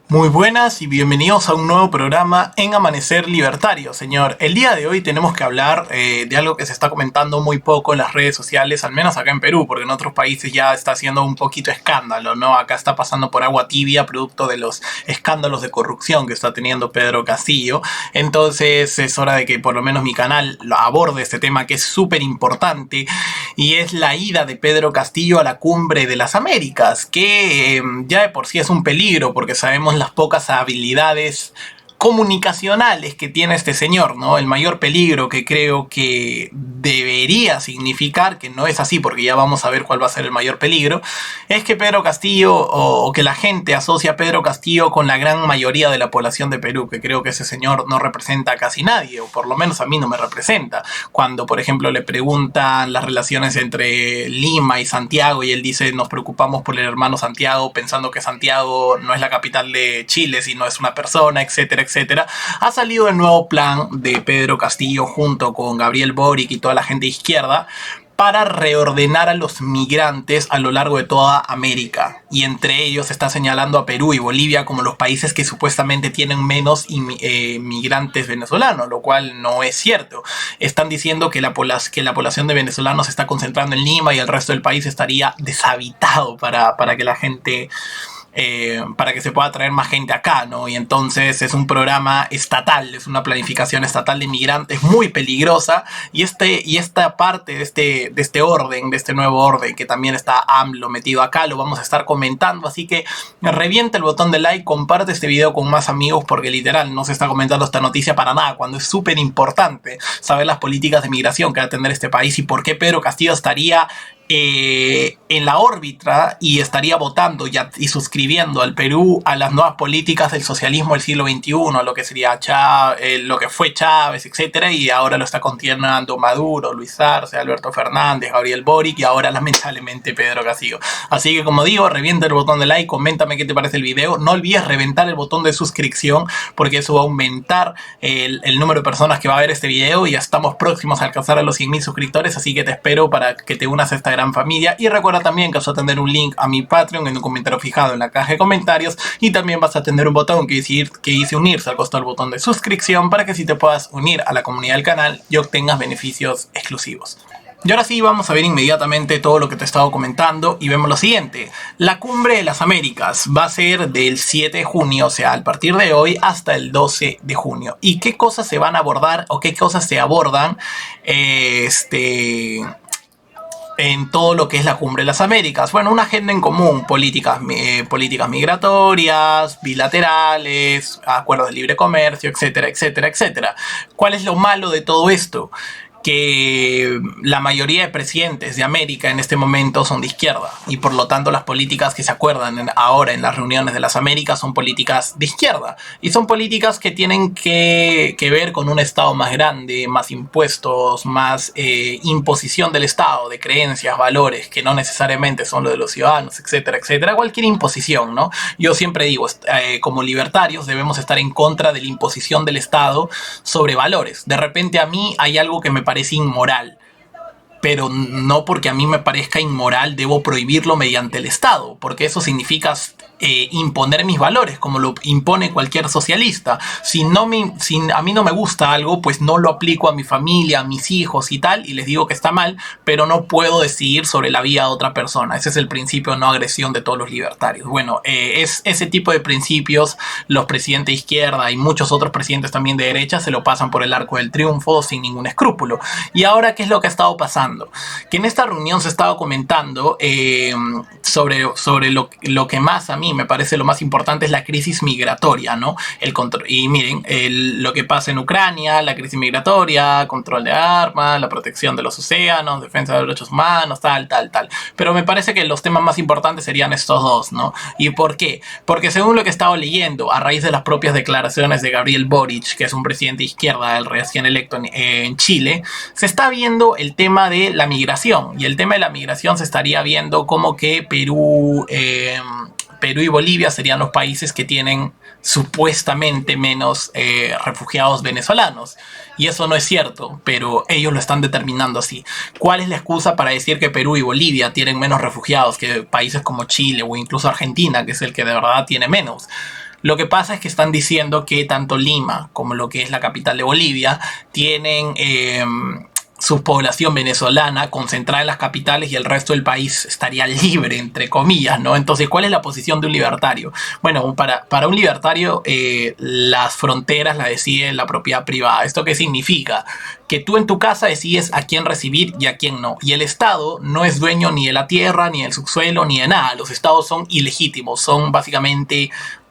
Muy buenas y bienvenidos a un nuevo programa en Amanecer Libertario, señor. El día de hoy tenemos que hablar de algo que se está comentando muy poco en las redes sociales, al menos acá en Perú, porque en otros países ya está haciendo un poquito escándalo, ¿no? Acá está pasando por agua tibia producto de los escándalos de corrupción que está teniendo Pedro Castillo. Entonces es hora de que por lo menos mi canal aborde este tema que es súper importante y es la ida de Pedro Castillo a la Cumbre de las Américas, que ya de por sí es un peligro porque sabemos las pocas habilidades comunicacionales que tiene este señor, ¿no? El mayor peligro que creo que debería significar, que no es así porque ya vamos a ver cuál va a ser el mayor peligro, es que Pedro Castillo o que la gente asocia a Pedro Castillo con la gran mayoría de la población de Perú, que creo que ese señor no representa a casi nadie, o por lo menos a mí no me representa. Cuando, por ejemplo, le preguntan las relaciones entre Lima y Santiago y él dice nos preocupamos por el hermano Santiago pensando que Santiago no es la capital de Chile, sino es una persona, etcétera, etcétera, ha salido el nuevo plan de Pedro Castillo junto con Gabriel Boric y toda la gente de izquierda para reordenar a los migrantes a lo largo de toda América. Y entre ellos está señalando a Perú y Bolivia como los países que supuestamente tienen menos migrantes venezolanos, lo cual no es cierto. Están diciendo que la población de venezolanos se está concentrando en Lima y el resto del país estaría deshabitado para que la gente... para que se pueda traer más gente acá, ¿no? Y entonces es un programa estatal, es una planificación estatal de inmigrantes muy peligrosa y esta parte de este orden, de este nuevo orden que también está AMLO metido acá, lo vamos a estar comentando, así que revienta el botón de like, comparte este video con más amigos porque literal no se está comentando esta noticia para nada, cuando es súper importante saber las políticas de migración que va a tener este país y por qué Pedro Castillo estaría en la órbita y estaría votando y suscribiendo al Perú a las nuevas políticas del socialismo del siglo XXI, lo que sería lo que fue Chávez, etcétera, y ahora lo está continuando Maduro, Luis Arce, Alberto Fernández, Gabriel Boric y ahora lamentablemente Pedro Castillo. Así que como digo, revienta el botón de like, coméntame qué te parece el video, no olvides reventar el botón de suscripción porque eso va a aumentar el número de personas que va a ver este video y ya estamos próximos a alcanzar a los 100.000 suscriptores, así que te espero para que te unas a esta gran familia y recuerda también que vas a tener un link a mi Patreon en un comentario fijado en la caja de comentarios y también vas a tener un botón que dice unirse al costado del botón de suscripción para que si te puedas unir a la comunidad del canal y obtengas beneficios exclusivos. Y ahora sí vamos a ver inmediatamente todo lo que te he estado comentando y vemos lo siguiente. La Cumbre de las Américas va a ser del 7 de junio, o sea, a partir de hoy hasta el 12 de junio. ¿Y qué cosas se van a abordar o qué cosas se abordan en todo lo que es la Cumbre de las Américas? Bueno, una agenda en común, políticas migratorias, bilaterales, acuerdos de libre comercio, etcétera, etcétera, etcétera. ¿Cuál es lo malo de todo esto? Que la mayoría de presidentes de América en este momento son de izquierda y por lo tanto las políticas que se acuerdan ahora en las reuniones de las Américas son políticas de izquierda y son políticas que tienen que ver con un Estado más grande, más impuestos, más imposición del Estado, de creencias, valores que no necesariamente son los de los ciudadanos, etcétera, etcétera, cualquier imposición, ¿no? Yo siempre digo, como libertarios debemos estar en contra de la imposición del Estado sobre valores. De repente a mí hay algo que me parece inmoral, pero no porque a mí me parezca inmoral debo prohibirlo mediante el Estado, porque eso significa imponer mis valores, como lo impone cualquier socialista. Si a mí no me gusta algo, pues no lo aplico a mi familia, a mis hijos y tal, y les digo que está mal, pero no puedo decidir sobre la vida de otra persona. Ese es el principio de no agresión de todos los libertarios. Bueno, es ese tipo de principios los presidentes de izquierda y muchos otros presidentes también de derecha se lo pasan por el arco del triunfo sin ningún escrúpulo. Y ahora, ¿qué es lo que ha estado pasando? Que en esta reunión se ha estado comentando sobre lo que más a mí me parece lo más importante es la crisis migratoria, ¿no? El control, y miren, lo que pasa en Ucrania, la crisis migratoria, control de armas, la protección de los océanos, defensa de los derechos humanos, tal. Pero me parece que los temas más importantes serían estos dos, ¿no? ¿Y por qué? Porque según lo que he estado leyendo, a raíz de las propias declaraciones de Gabriel Boric, que es un presidente de izquierda, el recién electo en Chile, se está viendo el tema de la migración. Y el tema de la migración se estaría viendo como que Perú y Bolivia serían los países que tienen supuestamente menos refugiados venezolanos. Y eso no es cierto, pero ellos lo están determinando así. ¿Cuál es la excusa para decir que Perú y Bolivia tienen menos refugiados que países como Chile o incluso Argentina, que es el que de verdad tiene menos? Lo que pasa es que están diciendo que tanto Lima como lo que es la capital de Bolivia tienen su población venezolana concentrada en las capitales y el resto del país estaría libre, entre comillas, ¿no? Entonces, ¿cuál es la posición de un libertario? Bueno, para un libertario las fronteras las decide la propiedad privada. ¿Esto qué significa? Que tú en tu casa decides a quién recibir y a quién no. Y el Estado no es dueño ni de la tierra, ni del subsuelo, ni de nada. Los estados son ilegítimos, son básicamente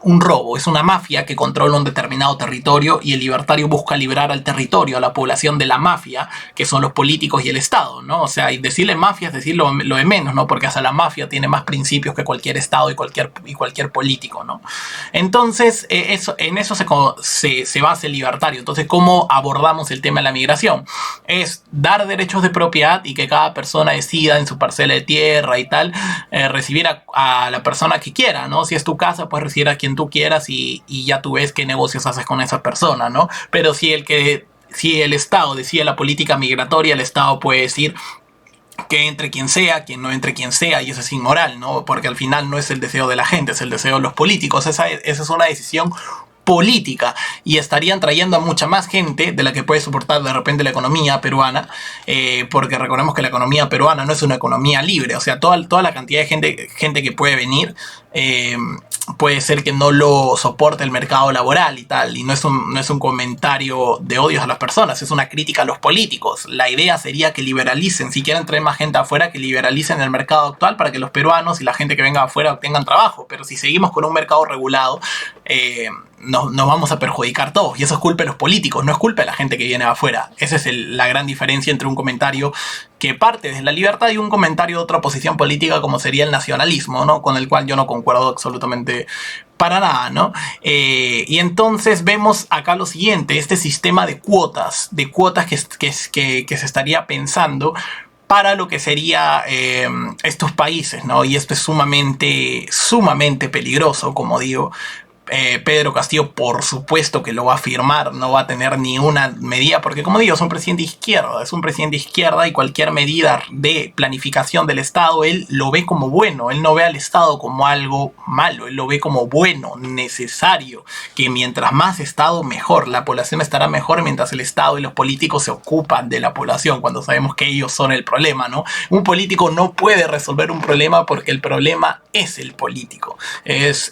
un robo, es una mafia que controla un determinado territorio y el libertario busca liberar al territorio, a la población de la mafia, que son los políticos y el Estado, ¿no? O sea, y decirle mafia es decir lo de menos, ¿no? Porque hasta la mafia tiene más principios que cualquier Estado y cualquier político, ¿no? Entonces, en eso se basa el libertario. Entonces, ¿cómo abordamos el tema de la migración? Es dar derechos de propiedad y que cada persona decida en su parcela de tierra y tal, recibir a la persona que quiera, ¿no? Si es tu casa, pues recibir a quien tú quieras y ya tú ves qué negocios haces con esa persona, ¿no? Pero si el Estado decide la política migratoria, el Estado puede decir que entre quien sea, quien no entre quien sea, y eso es inmoral, ¿no? Porque al final no es el deseo de la gente, es el deseo de los políticos. Esa es una decisión política y estarían trayendo a mucha más gente de la que puede soportar de repente la economía peruana, porque recordemos que la economía peruana no es una economía libre, o sea, toda la cantidad de gente que puede venir, puede ser que no lo soporte el mercado laboral y tal, y no es un comentario de odios a las personas, es una crítica a los políticos. La idea sería que liberalicen, si quieren traer más gente afuera, que liberalicen el mercado actual para que los peruanos y la gente que venga afuera obtengan trabajo, pero si seguimos con un mercado regulado, nos vamos a perjudicar todos, y eso es culpa de los políticos, no es culpa de la gente que viene de afuera. Esa es la gran diferencia entre un comentario que parte desde la libertad y un comentario de otra posición política como sería el nacionalismo, ¿no? Con el cual yo no concuerdo absolutamente para nada, ¿no? Y entonces vemos acá lo siguiente, este sistema de cuotas que se estaría pensando para lo que sería estos países, ¿no? Y esto es sumamente peligroso, como digo. Pedro Castillo por supuesto que lo va a firmar, no va a tener ni una medida, porque como digo, es un presidente de izquierda y cualquier medida de planificación del Estado, él lo ve como bueno, él no ve al Estado como algo malo, él lo ve como bueno, necesario, que mientras más Estado mejor, la población estará mejor mientras el Estado y los políticos se ocupan de la población, cuando sabemos que ellos son el problema, ¿no? Un político no puede resolver un problema porque el problema es el político, es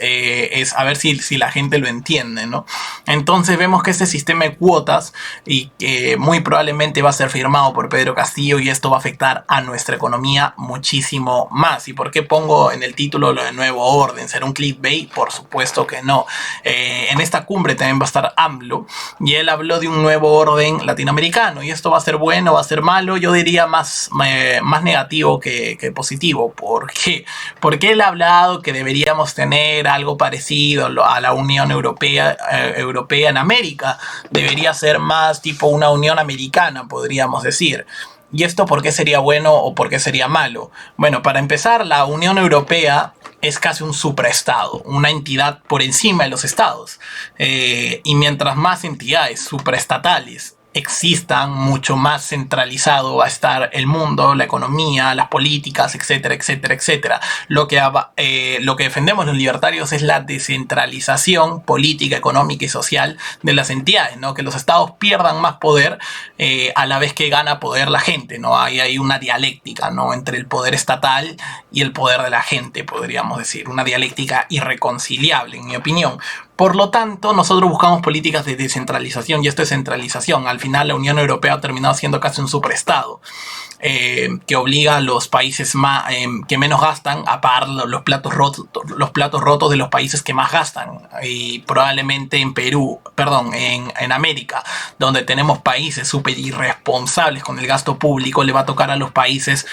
a ver si la gente lo entiende, ¿no? Entonces vemos que este sistema de cuotas y que muy probablemente va a ser firmado por Pedro Castillo y esto va a afectar a nuestra economía muchísimo más. ¿Y por qué pongo en el título lo de nuevo orden? ¿Será un clickbait? Por supuesto que no. En esta cumbre también va a estar AMLO y él habló de un nuevo orden latinoamericano y esto va a ser bueno, va a ser malo, yo diría más negativo que positivo. ¿Por qué? Porque él ha hablado que deberíamos tener algo parecido a la Unión Europea en América. Debería ser más tipo una Unión Americana, podríamos decir. ¿Y esto por qué sería bueno o por qué sería malo? Bueno, para empezar, la Unión Europea es casi un supraestado, una entidad por encima de los estados. Y mientras más entidades supraestatales existan, mucho más centralizado va a estar el mundo, la economía, las políticas, etcétera, etcétera, etcétera. Lo que defendemos los libertarios es la descentralización política, económica y social de las entidades, ¿no? Que los estados pierdan más poder a la vez que gana poder la gente, ¿no? Hay una dialéctica, ¿no? Entre el poder estatal y el poder de la gente, podríamos decir. Una dialéctica irreconciliable, en mi opinión. Por lo tanto, nosotros buscamos políticas de descentralización y esto es centralización. Al final, la Unión Europea ha terminado siendo casi un superestado que obliga a los países que menos gastan a pagar los platos rotos de los países que más gastan. Y probablemente en América, donde tenemos países súper irresponsables con el gasto público, le va a tocar a los países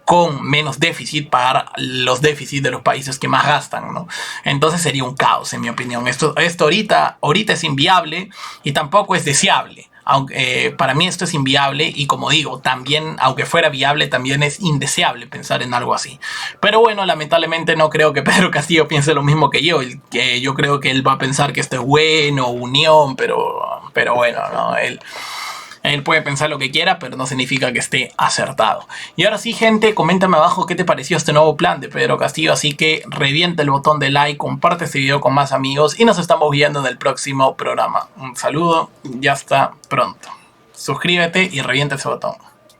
con menos déficit pagar los déficits de los países que más gastan, ¿no? Entonces sería un caos, en mi opinión. Esto ahorita es inviable y tampoco es deseable. Aunque para mí esto es inviable y como digo, también, aunque fuera viable, también es indeseable pensar en algo así. Pero bueno, lamentablemente no creo que Pedro Castillo piense lo mismo que yo. Yo creo que él va a pensar que esto es bueno, unión, pero bueno, ¿no? Él puede pensar lo que quiera, pero no significa que esté acertado. Y ahora sí, gente, coméntame abajo qué te pareció este nuevo plan de Pedro Castillo. Así que revienta el botón de like, comparte este video con más amigos y nos estamos viendo en el próximo programa. Un saludo y hasta pronto. Suscríbete y revienta ese botón.